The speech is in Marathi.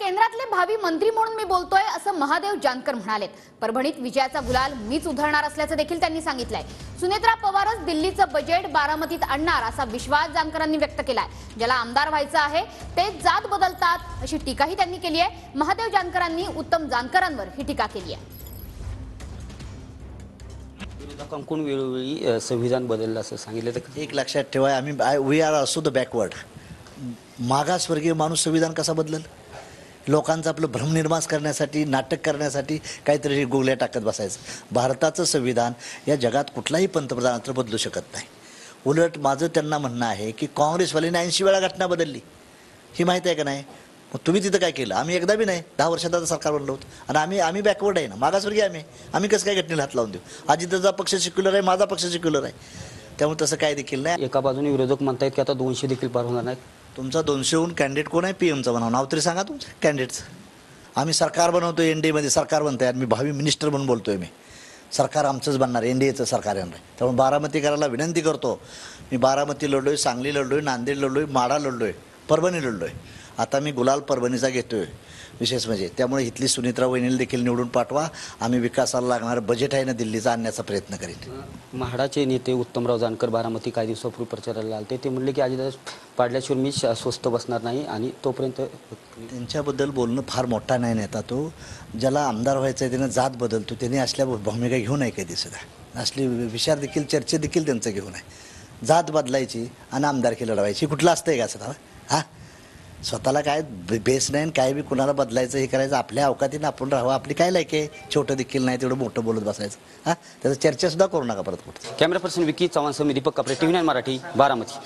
केंद्रातले भावी मंत्री म्हणून मी बोलतोय असं महादेव जानकर म्हणालेत। परभणीत विजयाचा गुलाल मीच उधळणार असल्याचं देखील त्यांनी सांगितलंय। सुनेत्रा पवारच दिल्लीचं बजेट बारामतीत आणणार असा विश्वास जानकरांनी व्यक्त केलाय। ज्याला आमदार व्हायचं आहे ते जात बदलतात अशी टीकाही त्यांनी केली आहे। महादेव जानकरांनी उत्तम जानकरांवर ही टीका केली आहे। विरोधकांकडून वेळोवेळी संविधान बदललं असं सांगितलं तर एक लक्षात ठेवा, आम्ही we are also the backward. मागासवर्गीय माणूस संविधान कसा बदलेल? लोकांचं आपलं भ्रमनिर्माण करण्यासाठी, नाटक करण्यासाठी काहीतरी गोगल्या टाकत बसायचं। भारताचं संविधान या जगात कुठलाही पंतप्रधानांतर बदलू शकत नाही। उलट माझं त्यांना म्हणणं आहे की काँग्रेसवाल्यांनी 80 वेळा घटना बदलली, ही माहिती आहे का नाही? मग तुम्ही तिथं काय केलं? आम्ही एकदा बी नाही, 10 वर्षात आता सरकार बनलो होतं आणि आम्ही बॅकवर्ड आहे ना, मागासवर्गीय आम्ही कसं काय घटनेला हात लावून देऊ? अजितचा पक्ष सेक्युलर आहे, माझा पक्ष सेक्युलर आहे, त्यामुळे तसं काय देखील नाही। एका बाजूने विरोधक म्हणतायत की आता 200 देखील पार होणार नाहीत। तुमचा 200हून कॅन्डिडेट कोण आहे? पीएमचं बनावं नाव तरी सांगा तुमच्या कॅन्डिडेटचं। आम्ही सरकार बनवतो, एनडीएमध्ये सरकार बनतंय आणि मी भावी मिनिस्टर म्हणून बोलतोय। मी सरकार आमचंच बनणार, एनडीएचं सरकार येणार आहे। त्यामुळे बारामतीकरांना विनंती करतो, मी बारामती लढलोय, सांगली लढलोय, नांदेड लढलोय, माढा लढलोय, परभणी लढलोय, आता मी गुलाल परभणीचा घेतोय विशेष म्हणजे। त्यामुळे इथली सुनेत्रा वहिनीला देखील निवडून पाठवा। आम्ही विकासाला लागणारं बजेट आहे ना दिल्लीचा आणण्याचा प्रयत्न करीन। म्हाडाचे नेते उत्तमराव जानकर बारामती काही दिवसापूर्वी प्रचाराला आले ते म्हणले की अजित पाडल्याशिवाय मी स्वस्थ बसणार नाही आणि तोपर्यंत त्यांच्याबद्दल बोलणं फार मोठा नाही नेता तो। ज्याला आमदार व्हायचं आहे त्यानं जात बदलतो, त्यांनी असल्या भूमिका घेऊ नये कधी सुद्धा। असले विचार देखील चर्चे देखील त्यांचं घेऊ नये। जात बदलायची आणि आमदारकी लढवायची कुठलं असतंय का असं? हां, स्वतःला काय बेस नाही, काय बी कुणाला बदलायचं हे करायचं, आपल्या अवकातीनं आपण राहावं। आपली काय लायक आहे? छोटं देखील नाही तेवढं मोठं बोलत बसायचं। हां, त्याचं चर्चा सुद्धा करू नका परत कुठं। कॅमेरा पर्सन विकी चव्हाणसह मी दीपक कपडे, TV9 मराठी, बारामती।